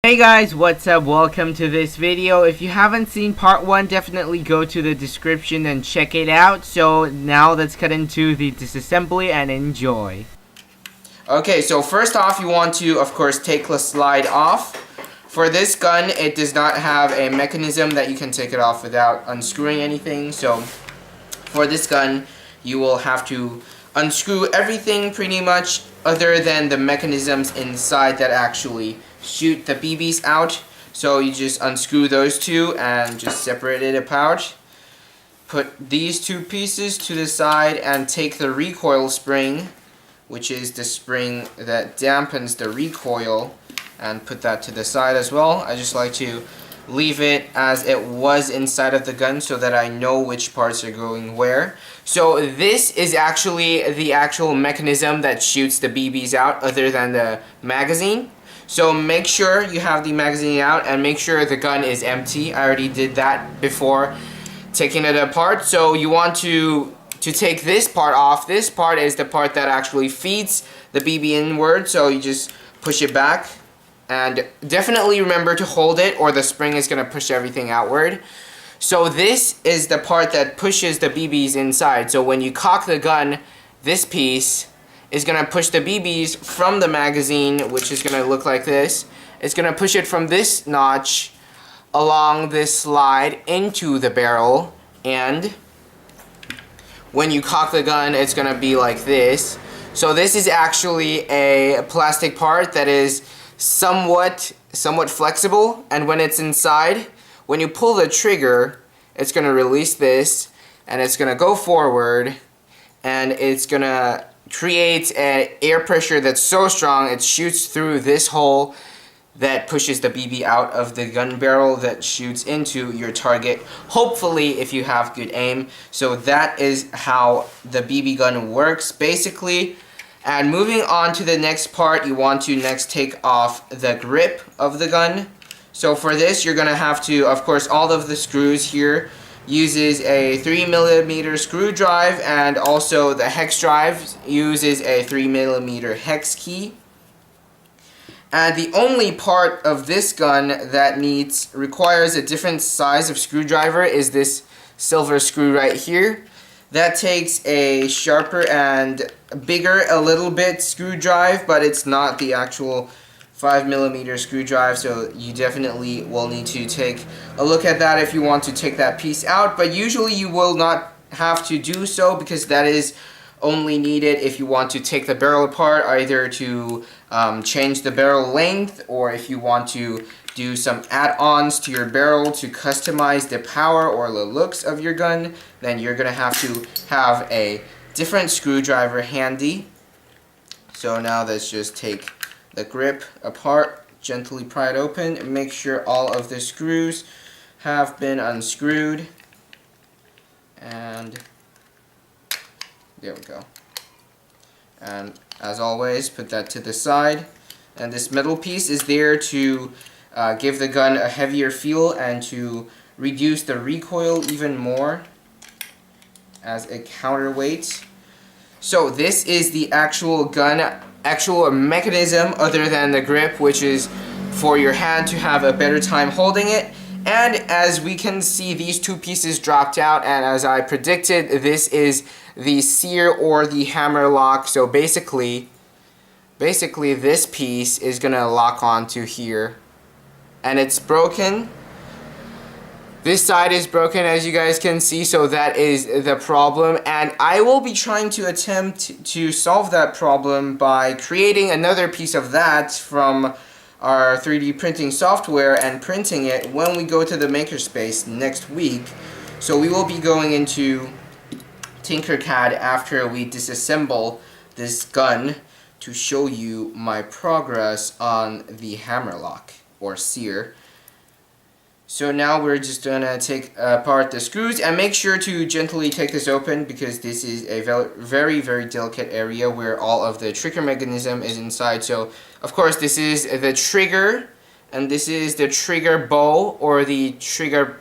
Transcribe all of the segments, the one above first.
Hey guys, what's up? Welcome to this video. If you haven't seen part 1, definitely go to the description and check it out. So now let's cut into the disassembly and enjoy. Okay, so first off, you want to, of course, take the slide off. For this gun, it does not have a mechanism that you can take it off without unscrewing anything. So for this gun, you will have to unscrew everything pretty much other than the mechanisms inside that actually shoot the BBs out. So you just unscrew those two and just separate it apart. Put these two pieces to the side and take the recoil spring, which is the spring that dampens the recoil, and put that to the side as well. I just like to leave it as it was inside of the gun so that I know which parts are going where. So this is actually the actual mechanism that shoots the BBs out other than the magazine. So make sure you have the magazine out and make sure the gun is empty. I already did that before taking it apart. So you want to take this part off. This part is the part that actually feeds the BB inward. So you just push it back. And definitely remember to hold it or the spring is going to push everything outward. So this is the part that pushes the BBs inside. So when you cock the gun, this piece is going to push the BBs from the magazine, which is going to look like this. It's going to push it from this notch along this slide into the barrel. And when you cock the gun, it's going to be like this. So this is actually a plastic part that is somewhat flexible, and when it's inside, when you pull the trigger, it's going to release this and it's going to go forward, and it's going to create an air pressure that's so strong it shoots through this hole that pushes the BB out of the gun barrel that shoots into your target, hopefully if you have good aim. So that is how the BB gun works basically. And moving on to the next part, you want to next take off the grip of the gun. So for this, you're going to have to, of course, all of the screws here uses a 3mm screw drive, and also the hex drive uses a 3mm hex key. And the only part of this gun that requires a different size of screwdriver is this silver screw right here. That takes a sharper and bigger a little bit screw drive, but it's not the actual 5mm screw drive, so you definitely will need to take a look at that if you want to take that piece out. But usually you will not have to do so, because that is only needed if you want to take the barrel apart, either to change the barrel length, or if you want to do some add-ons to your barrel to customize the power or the looks of your gun. Then you're gonna have to have a different screwdriver handy. So now let's just take the grip apart, gently pry it open, and make sure all of the screws have been unscrewed. And there we go. And as always, put that to the side. And this metal piece is there to give the gun a heavier feel and to reduce the recoil even more as a counterweight. So this is the actual gun, actual mechanism other than the grip, which is for your hand to have a better time holding it. And as we can see, these two pieces dropped out, and as I predicted, this is the sear or the hammer lock. So basically this piece is gonna lock onto here, and it's broken. This side is broken, as you guys can see, so that is the problem. And I will be trying to attempt to solve that problem by creating another piece of that from our 3D printing software and printing it when we go to the makerspace next week. So we will be going into Tinkercad after we disassemble this gun to show you my progress on the hammer lock or sear. So now we're just gonna take apart the screws, and make sure to gently take this open, because this is a very delicate area where all of the trigger mechanism is inside. So of course this is the trigger, and this is the trigger bow, or the trigger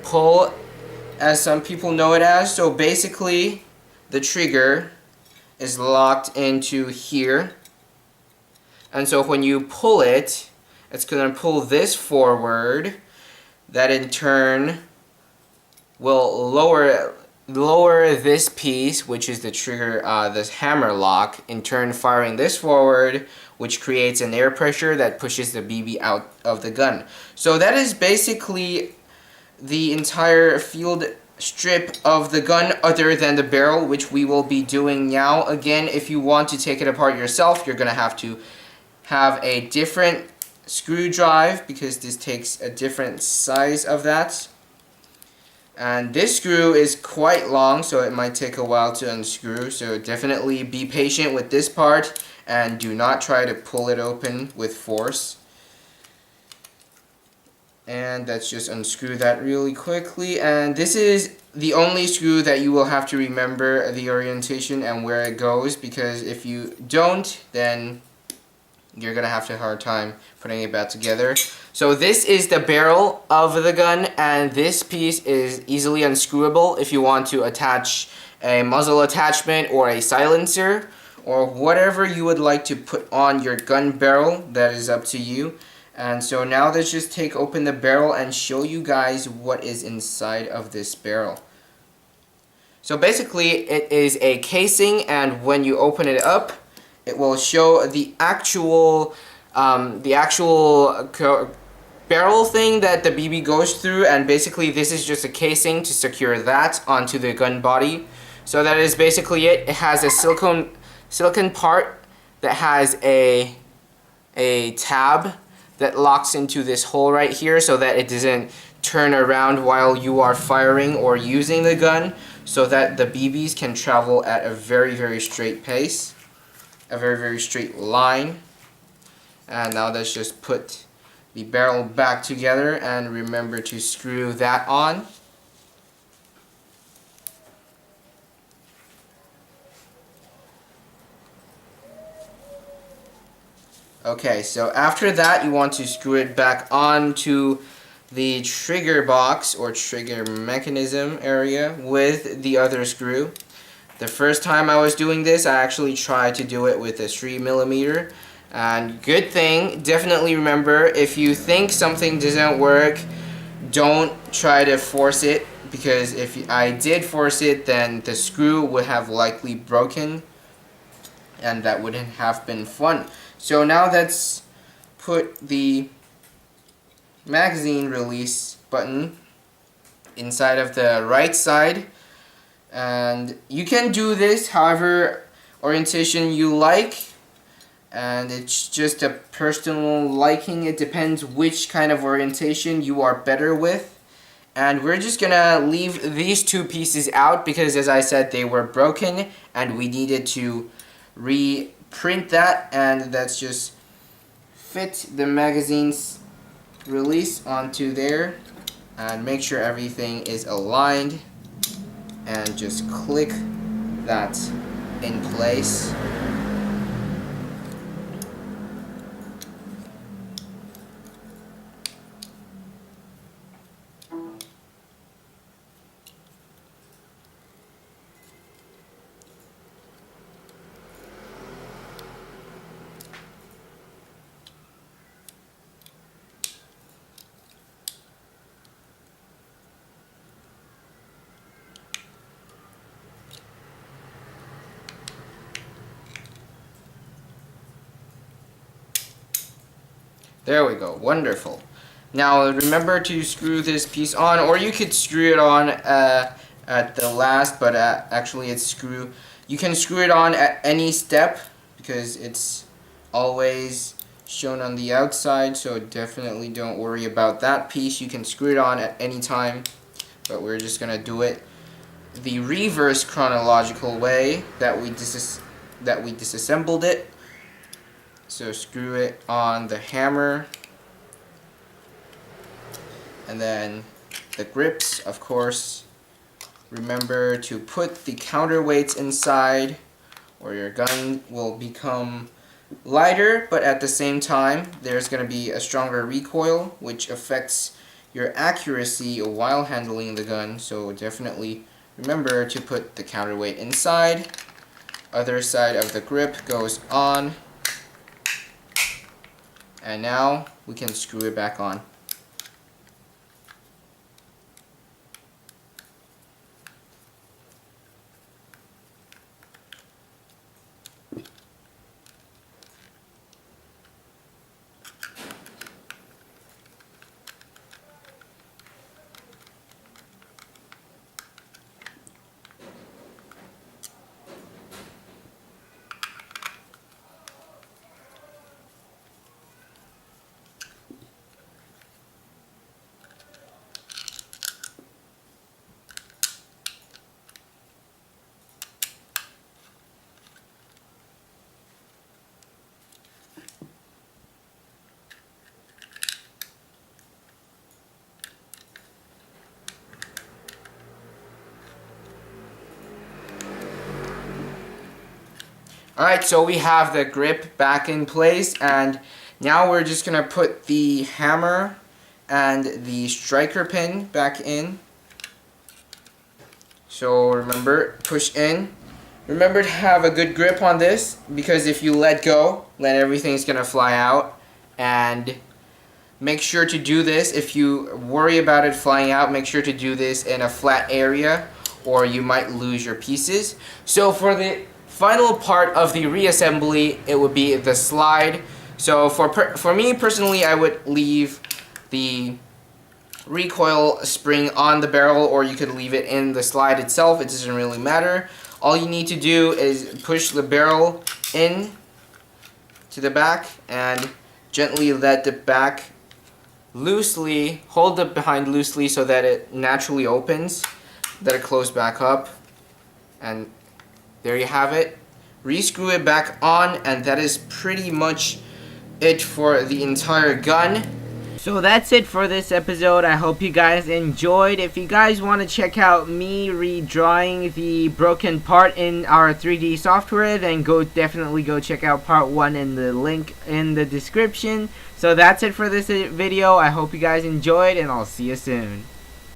pull, as some people know it as. So basically the trigger is locked into here, and so when you pull it, it's going to pull this forward. That in turn will lower this piece, which is the trigger, this hammer lock, in turn firing this forward, which creates an air pressure that pushes the BB out of the gun. So that is basically the entire field strip of the gun, other than the barrel, which we will be doing now. Again, if you want to take it apart yourself, you're going to have a different screw drive, because this takes a different size of that. And this screw is quite long, so it might take a while to unscrew, so definitely be patient with this part and do not try to pull it open with force. And let's just unscrew that really quickly. And this is the only screw that you will have to remember the orientation and where it goes, because if you don't, then you're gonna have a hard time putting it back together. So this is the barrel of the gun, and this piece is easily unscrewable if you want to attach a muzzle attachment or a silencer or whatever you would like to put on your gun barrel. That is up to you. And so now let's just take open the barrel and show you guys what is inside of this barrel. So basically it is a casing, and when you open it up, it will show the actual barrel thing that the BB goes through, and basically this is just a casing to secure that onto the gun body. So that is basically it. It has a silicone part that has a tab that locks into this hole right here, so that it doesn't turn around while you are firing or using the gun, so that the BBs can travel at a very, very straight pace, a very, very straight line. And now let's just put the barrel back together, and remember to screw that on. Okay, so after that you want to screw it back onto the trigger box or trigger mechanism area with the other screw. The first time I was doing this, I actually tried to do it with a 3mm. And good thing, definitely remember, if you think something doesn't work, don't try to force it, because if I did force it, then the screw would have likely broken, and that wouldn't have been fun. So now let's put the magazine release button inside of the right side, and you can do this however orientation you like, and it's just a personal liking. It depends which kind of orientation you are better with. And we're just gonna leave these two pieces out because, as I said, they were broken and we needed to reprint that. And let's just fit the magazine's release onto there and make sure everything is aligned, and just click that in place. There we go, wonderful. Now remember to screw this piece on, or you could screw it on at the last, but actually you can screw it on at any step because it's always shown on the outside, so definitely don't worry about that piece. You can screw it on at any time, but we're just gonna do it the reverse chronological way that we disassembled it. So screw it on the hammer, and then the grips, of course. Remember to put the counterweights inside, or your gun will become lighter, but at the same time there's going to be a stronger recoil, which affects your accuracy while handling the gun. So definitely remember to put the counterweight inside. Other side of the grip goes on. And now we can screw it back on. Alright, so we have the grip back in place, and now we're just going to put the hammer and the striker pin back in. So remember, push in. Remember to have a good grip on this, because if you let go, then everything's going to fly out. And make sure to do this, if you worry about it flying out, make sure to do this in a flat area, or you might lose your pieces. So for the final part of the reassembly, it would be the slide. So for me personally, I would leave the recoil spring on the barrel, or you could leave it in the slide itself. It doesn't really matter. All you need to do is push the barrel in to the back and gently let the back loosely, hold it behind loosely so that it naturally opens. Let it close back up, and there you have it. Rescrew it back on, and that is pretty much it for the entire gun. So that's it for this episode. I hope you guys enjoyed. If you guys want to check out me redrawing the broken part in our 3D software, then definitely go check out part 1 in the link in the description. So that's it for this video. I hope you guys enjoyed, and I'll see you soon.